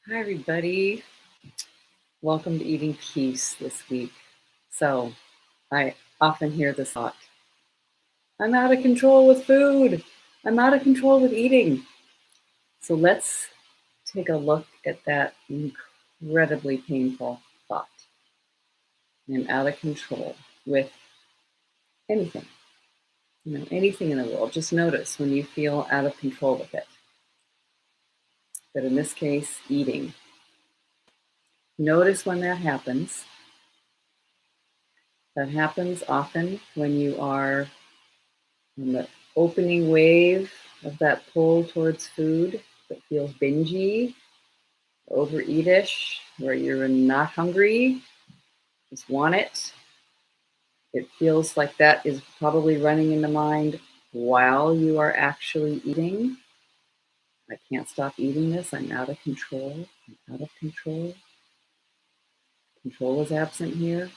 Hi, everybody. Welcome to Eating Peace this week. So, I often hear this thought: I'm out of control with food. I'm out of control with eating. So, let's take a look at that incredibly painful thought. I'm out of control with anything, anything in the world. Just notice when you feel out of control with it. But in this case, eating. Notice when that happens. That happens often when you are on the opening wave of that pull towards food that feels bingy, overeatish, where you're not hungry, just want it. It feels like that is probably running in the mind while you are actually eating. I can't stop eating this. I'm out of control. I'm out of control. Control is absent here.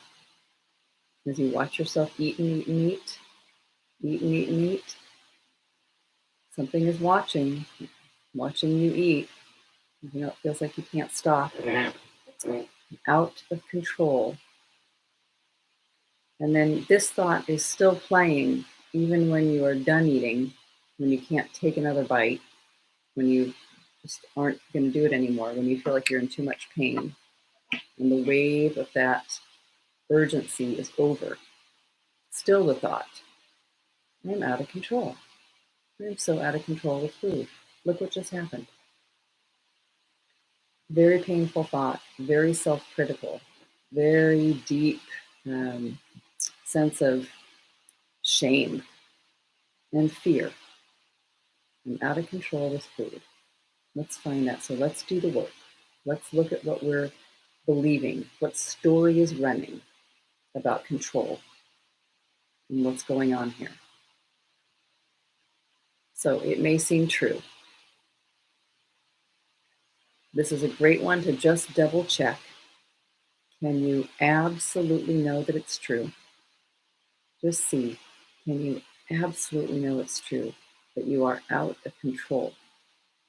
As you watch yourself eat and eat and eat, eat and eat and eat, something is watching you eat. It feels like you can't stop. Out of control. And then this thought is still playing even when you are done eating, when you can't take another bite, when you just aren't going to do it anymore, when you feel like you're in too much pain. And the wave of that urgency is over. Still the thought: I'm out of control. I'm so out of control with food. Look what just happened. Very painful thought, very self-critical, very deep sense of shame and fear. I'm out of control with food. Let's find that. So let's do the work. Let's look at what we're believing, what story is running about control, and what's going on here. So it may seem true. This is a great one to just double check. Can you absolutely know that it's true? Just see. Can you absolutely know it's true that you are out of control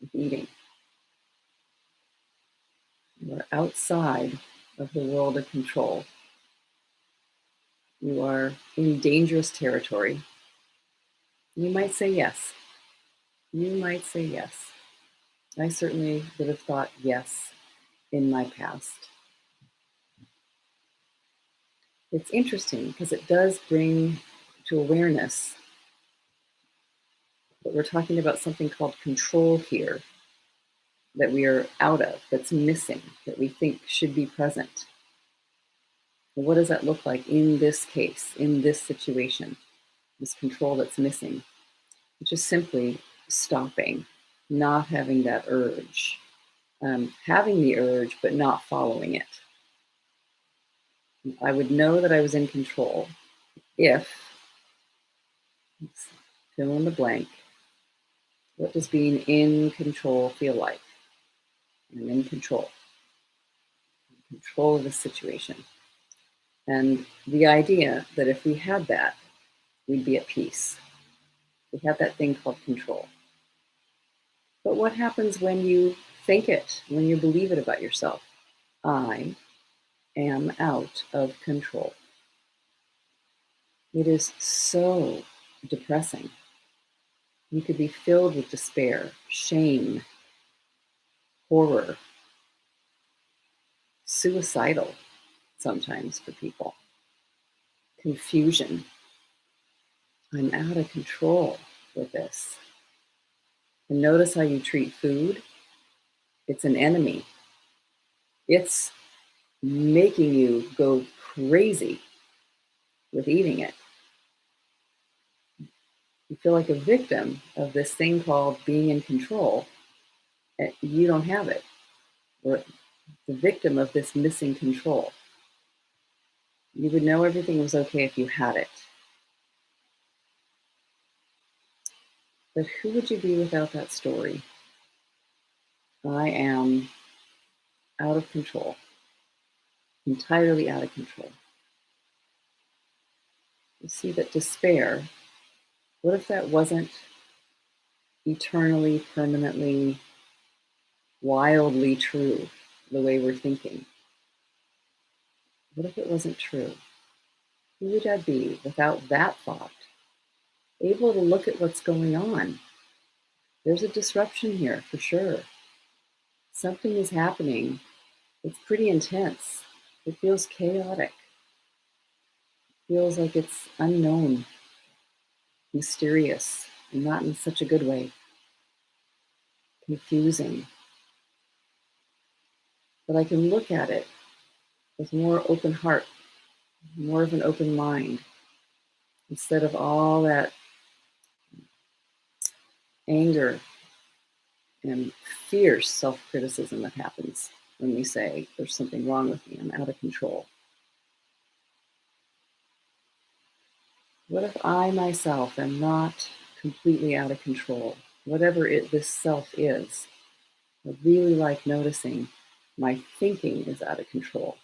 with eating? You are outside of the world of control. You are in dangerous territory. You might say yes. You might say yes. I certainly would have thought yes in my past. It's interesting because it does bring to awareness that we're talking about something called control here, that we are out of, that's missing, that we think should be present. Well, what does that look like in this case, in this situation, this control that's missing? It's just simply stopping, not having that urge, having the urge, but not following it. I would know that I was in control if, fill in the blank, what does being in control feel like? I'm in control of the situation. And the idea that if we had that, we'd be at peace. We have that thing called control. But what happens when you think it, when you believe it about yourself? I am out of control. It is so depressing. You could be filled with despair, shame, horror, suicidal sometimes for people, confusion. I'm out of control with this. And notice how you treat food. It's an enemy. It's making you go crazy with eating it. You feel like a victim of this thing called being in control. You don't have it. Or the victim of this missing control. You would know everything was okay if you had it. But who would you be without that story? I am out of control, entirely out of control. You see that despair, what if that wasn't eternally, permanently wildly true the way we're thinking? What if it wasn't true? Who would I be without that thought? Able to look at what's going on. There's a disruption here for sure. Something is happening. It's pretty intense. It feels chaotic. It feels like it's unknown, mysterious, and not in such a good way. Confusing. But I can look at it with more open heart, more of an open mind, instead of all that anger and fierce self-criticism that happens when we say, there's something wrong with me, I'm out of control. What if I myself am not completely out of control? Whatever this self is, I really like noticing my thinking is out of control.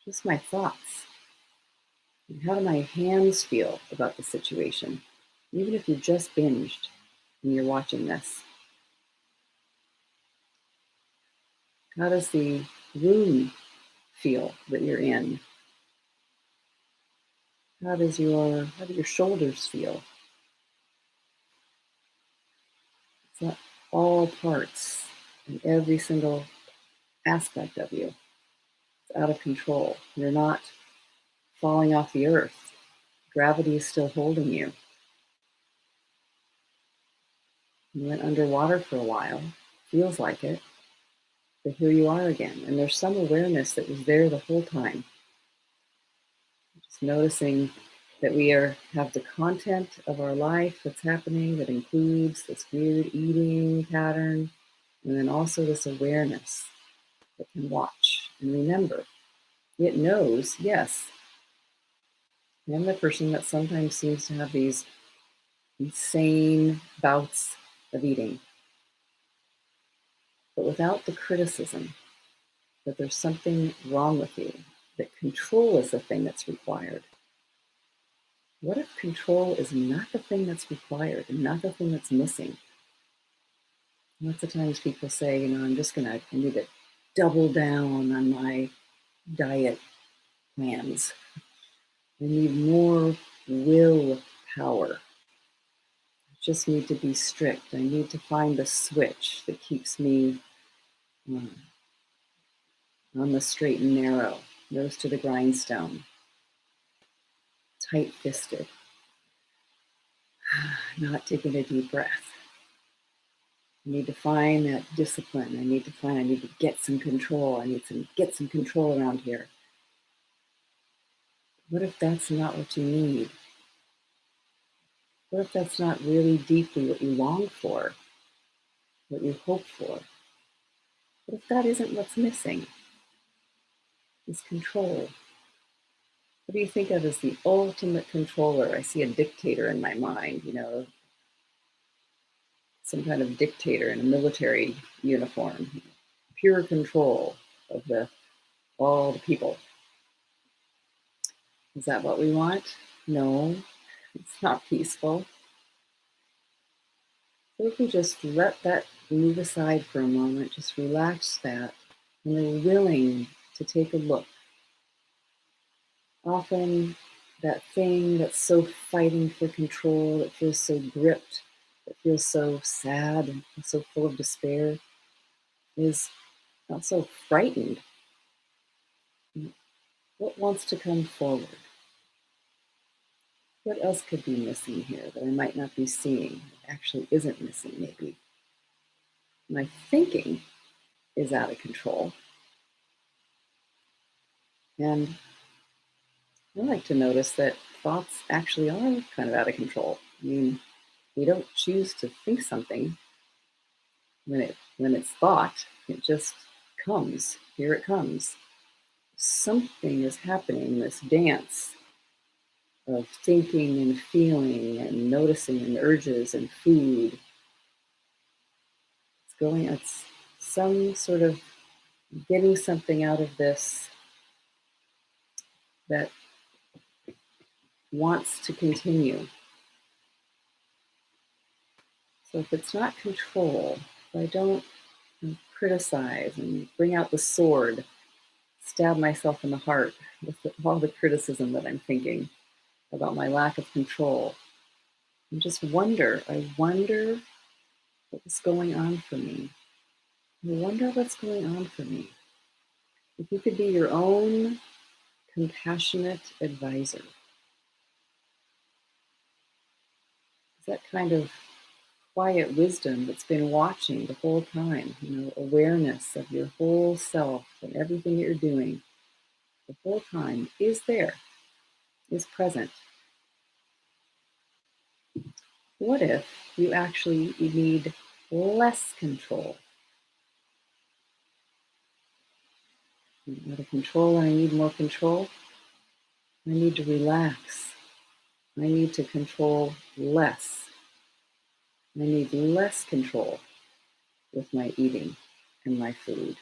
Just my thoughts. And how do my hands feel about the situation? Even if you just binged and you're watching this. How does the room feel that you're in? How do your shoulders feel? It's not all parts and every single aspect of you. It's out of control. You're not falling off the earth. Gravity is still holding you. You went underwater for a while. Feels like it. But here you are again. And there's some awareness that was there the whole time. Just noticing that we have the content of our life that's happening that includes this weird eating pattern, and then also this awareness that can watch and remember. It knows, yes, I'm the person that sometimes seems to have these insane bouts of eating, but without the criticism that there's something wrong with you, that control is the thing that's required. What if control is not the thing that's required and not the thing that's missing? Lots of times people say, I need to double down on my diet plans. I need more willpower. I just need to be strict. I need to find the switch that keeps me on the straight and narrow, nose to the grindstone, tight-fisted, not taking a deep breath. I need to find that discipline. I need to get some control. I need to get some control around here. What if that's not what you need? What if that's not really deeply what you long for, what you hope for? What if that isn't what's missing? Is control. What do you think of as the ultimate controller? I see a dictator in my mind, some kind of dictator in a military uniform, pure control of all the people. Is that what we want? No, it's not peaceful. So if we just let that move aside for a moment, just relax that, and we're willing to take a look. Often that thing that's so fighting for control, that feels so gripped, that feels so sad and so full of despair, is not so frightened. What wants to come forward? What else could be missing here that I might not be seeing, that actually isn't missing maybe? My thinking is out of control. And I like to notice that thoughts actually are kind of out of control. I mean, we don't choose to think something when it's thought. It just comes. Here it comes. Something is happening, this dance of thinking and feeling and noticing and urges and food. It's some sort of getting something out of this that wants to continue. So if it's not control, if I don't criticize and bring out the sword, stab myself in the heart with all the criticism that I'm thinking about my lack of control. And just I wonder what's going on for me. I wonder what's going on for me. If you could be your own compassionate advisor, is that kind of quiet wisdom that's been watching the whole time, awareness of your whole self and everything that you're doing the whole time is there, is present. What if you need less control? I'm out of control and I need more control. I need to relax. I need to control less. I need less control with my eating and my food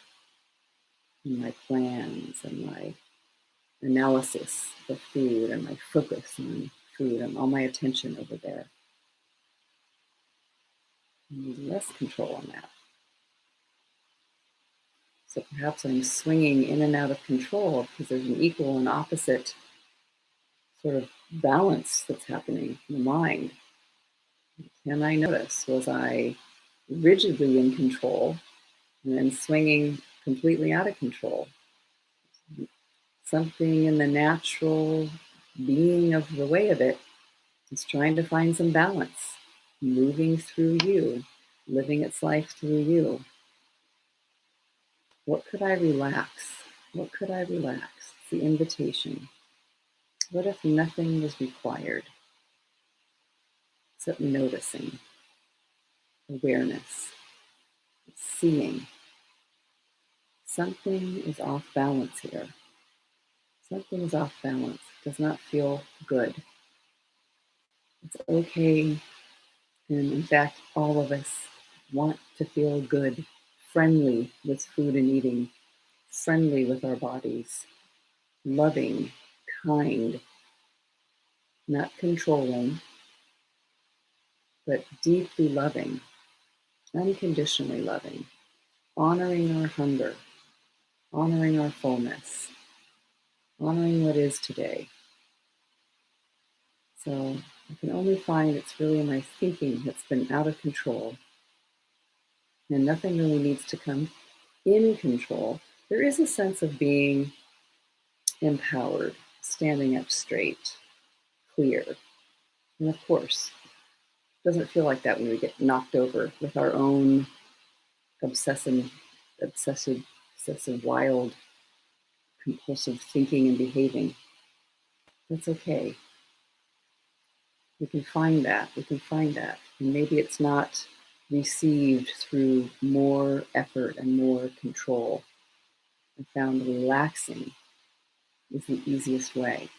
and my plans and my analysis of food and my focus on food and all my attention over there. I need less control on that. So perhaps I'm swinging in and out of control because there's an equal and opposite sort of balance that's happening in the mind. Can I notice? Was I rigidly in control and then swinging completely out of control? Something in the natural being of the way of it is trying to find some balance, moving through you, living its life through you. What could I relax? What could I relax? It's the invitation. What if nothing was required except noticing, awareness, seeing? Something is off balance here. Something is off balance. It does not feel good. It's okay. And in fact, all of us want to feel good, friendly with food and eating, friendly with our bodies, loving, kind, not controlling, but deeply loving, unconditionally loving, honoring our hunger, honoring our fullness, honoring what is today. So I can only find it's really my thinking that's been out of control, and nothing really needs to come in control. There is a sense of being empowered, standing up straight, clear. And of course, it doesn't feel like that when we get knocked over with our own obsessive, wild, compulsive thinking and behaving. That's okay. We can find that. We can find that. And maybe it's not received through more effort and more control. I found relaxing is the easiest way.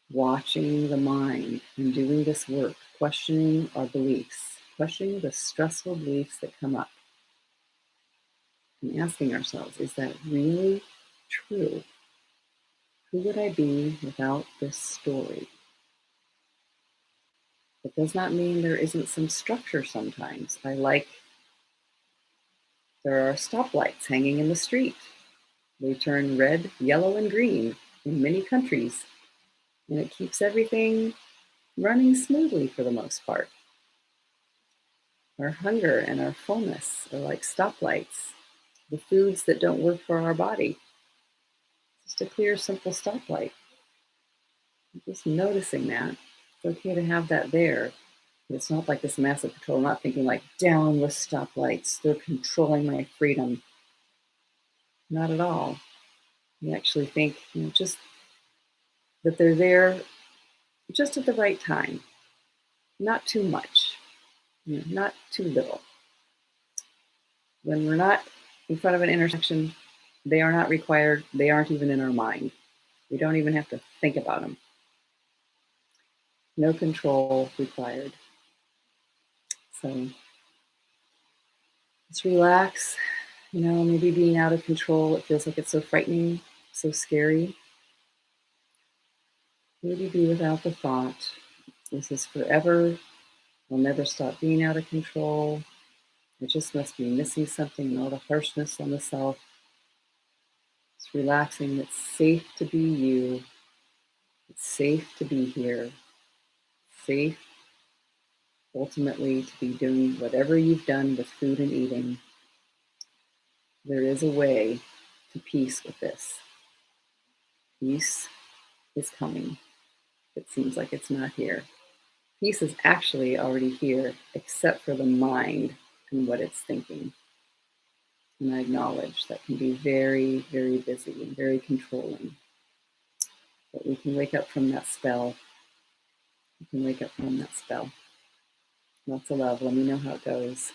Watching the mind and doing this work, questioning our beliefs, questioning the stressful beliefs that come up, and asking ourselves, is that really true? Who would I be without this story? It does not mean there isn't some structure sometimes. There are stoplights hanging in the street. They turn red, yellow, and green in many countries, and it keeps everything running smoothly for the most part. Our hunger and our fullness are like stoplights, the foods that don't work for our body. Just a clear, simple stoplight. Just noticing that. It's okay to have that there. It's not like this massive control. I'm not thinking like, down with stoplights. They're controlling my freedom. Not at all. You actually think, just that they're there just at the right time. Not too much. Not too little. When we're not in front of an intersection, they are not required. They aren't even in our mind. We don't even have to think about them. No control required. So just relax. Maybe being out of control, it feels like it's so frightening, so scary. Maybe be without the thought, this is forever. I'll never stop being out of control. I just must be missing something, and all the harshness on the self. It's relaxing. It's safe to be you. It's safe to be here. Safe, ultimately, to be doing whatever you've done with food and eating. There is a way to peace with this. Peace is coming. It seems like it's not here. Peace is actually already here, except for the mind and what it's thinking. And I acknowledge that can be very, very busy and very controlling. But we can wake up from that spell. We can wake up from that spell. Lots of love. Let me know how it goes.